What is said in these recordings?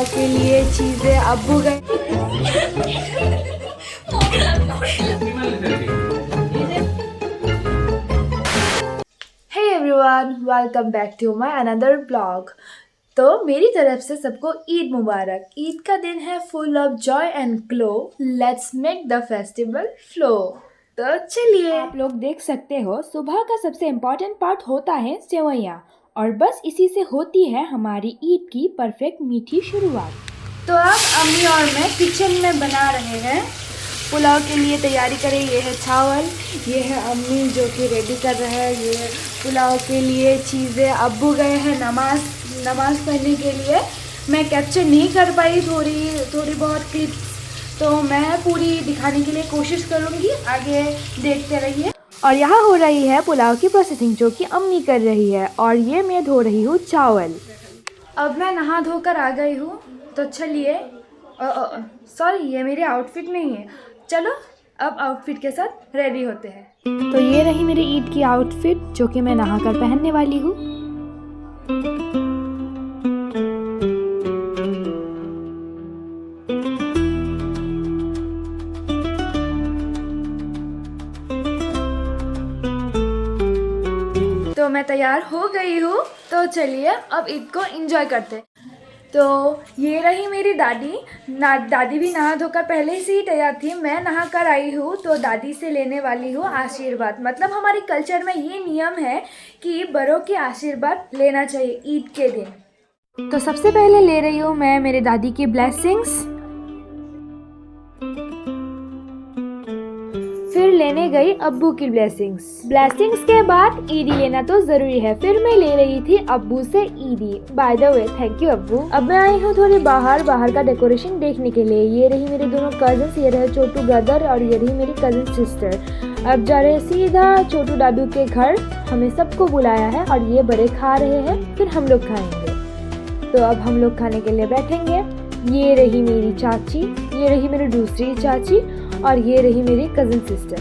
पुलाव के लिए चीज़ें अब्बू गए। Hey everyone, welcome back to my another blog. तो मेरी तरफ से सबको ईद मुबारक। ईद का दिन है full of Joy and glow. Let's make the festival flow. तो चलिए, आप लोग देख सकते हो सुबह का सबसे इम्पोर्टेंट पार्ट होता है सेवइयाँ, और बस इसी से होती है हमारी ईद की परफेक्ट मीठी शुरुआत। तो अब अम्मी और मैं किचन में बना रहे हैं पुलाव के लिए तैयारी करें। ये है चावल, ये है अम्मी जो कि रेडी कर रहे हैं। ये है पुलाव के लिए चीज़ें। अब्बू गए हैं नमाज पढ़ने के लिए। मैं कैप्चर नहीं कर पाई थोड़ी बहुत क्लिप्स, तो मैं पूरी दिखाने के लिए कोशिश करूँगी। आगे देखते रहिए। और यहाँ हो रही है पुलाव की प्रोसेसिंग जो कि अम्मी कर रही है, और ये मैं धो रही हूँ चावल। अब मैं नहा धोकर आ गई हूँ, तो चलिए, सॉरी ये मेरे आउटफिट नहीं है। चलो अब आउटफिट के साथ रेडी होते हैं। तो ये रही मेरी ईद की आउटफिट जो कि मैं नहाकर पहनने वाली हूँ। तो मैं तैयार हो गई हूँ, तो चलिए अब ईद को एंजॉय करते हैं। तो ये रही मेरी दादी भी नहा धोकर पहले से ही तैयार थी। मैं नहा कर आई हूँ, तो दादी से लेने वाली हूँ आशीर्वाद। मतलब हमारे कल्चर में ये नियम है कि बड़ों के आशीर्वाद लेना चाहिए ईद के दिन। तो सबसे पहले ले रही हूँ मैं मेरे दादी की ब्लेसिंग्स, फिर लेने गई अब्बू की ब्लेसिंग्स के बाद ईदी लेना तो जरूरी है। फिर मैं ले रही थी अब्बू से ईदी। By the way thank you अब्बू। अब मैं आई हूँ थोड़ी बाहर का डेकोरेशन देखने के लिए। ये रही मेरे दोनों कजन्स, ये रहे छोटू ब्रदर और ये रही मेरी कजन सिस्टर। अब जा रहे सीधा छोटू दादू के घर। हमें सबको बुलाया है और ये बड़े खा रहे हैं, फिर हम लोग खाएंगे। तो अब हम लोग खाने के लिए बैठेंगे। ये रही मेरी चाची, ये रही मेरी दूसरी चाची, और ये रही मेरी कज़न सिस्टर,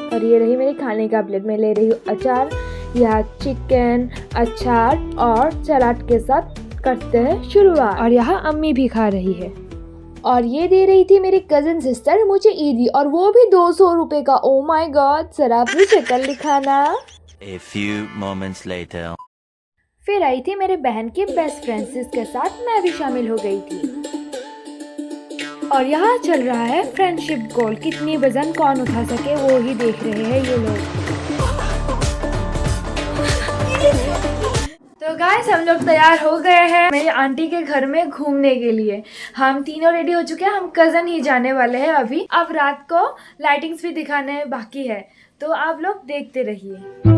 और ये रही मेरी खाने का प्लेट। मैं ले रही हूँ अचार, यह चिकन, अचार और सलाद के साथ करते हैं शुरुआत। और यहाँ अम्मी भी खा रही है। और ये दे रही थी मेरी कज़न सिस्टर मुझे ईदी, और वो भी 200 रुपए का। ओ माय गॉड, जरा अपनी शक्ल दिखाना। A few moments later. फिर आई थी मेरे बहन की बेस्ट फ्रेंड, जिसके साथ मैं भी शामिल हो गई थी। और यहाँ चल रहा है फ्रेंडशिप गोल। कितनी वजन कौन उठा सके वो ही देख रहे हैं ये लोग। तो गाइस, हम लोग तैयार हो गए हैं मेरी आंटी के घर में घूमने के लिए। हम तीनों रेडी हो चुके हैं। हम कज़न ही जाने वाले हैं अभी। अब रात को लाइटिंग्स भी दिखाने बाकी है, तो आप लोग देखते रहिए।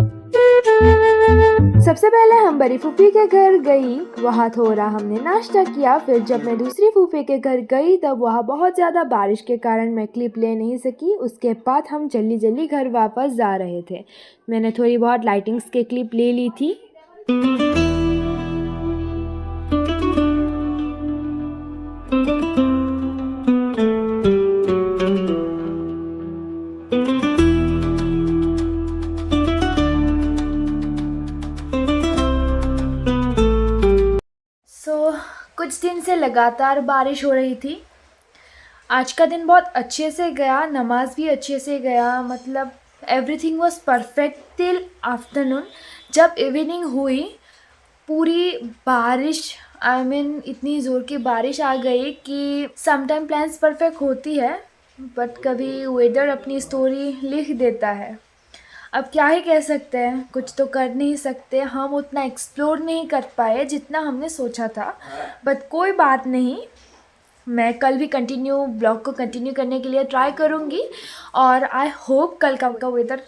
सबसे पहले हम बड़ी फूफी के घर गई। वहाँ थोड़ा हमने नाश्ता किया। फिर जब मैं दूसरी फूफी के घर गई, तब वहाँ बहुत ज़्यादा बारिश के कारण मैं क्लिप ले नहीं सकी। उसके बाद हम जल्दी घर वापस जा रहे थे। मैंने थोड़ी बहुत लाइटिंग्स के क्लिप ले ली थी। कुछ दिन से लगातार बारिश हो रही थी। आज का दिन बहुत अच्छे से गया, नमाज भी अच्छे से गया। मतलब everything was perfect till afternoon. जब इवनिंग हुई, पूरी बारिश, इतनी ज़ोर की बारिश आ गई कि समटाइम प्लान्स परफेक्ट होती है, बट कभी वेदर अपनी स्टोरी लिख देता है। अब क्या ही कह सकते हैं, कुछ तो कर नहीं सकते। हम उतना एक्सप्लोर नहीं कर पाए जितना हमने सोचा था, बट कोई बात नहीं। मैं कल भी ब्लॉग को कंटिन्यू करने के लिए ट्राई करूँगी, और आई होप कल का वेदर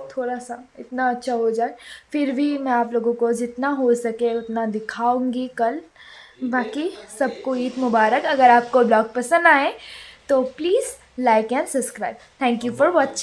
थोड़ा सा इतना अच्छा हो जाए। फिर भी मैं आप लोगों को जितना हो सके उतना दिखाऊंगी कल। बाकी सबको ईद मुबारक। अगर आपको ब्लॉग पसंद आए तो please like and subscribe. Thank you for watching.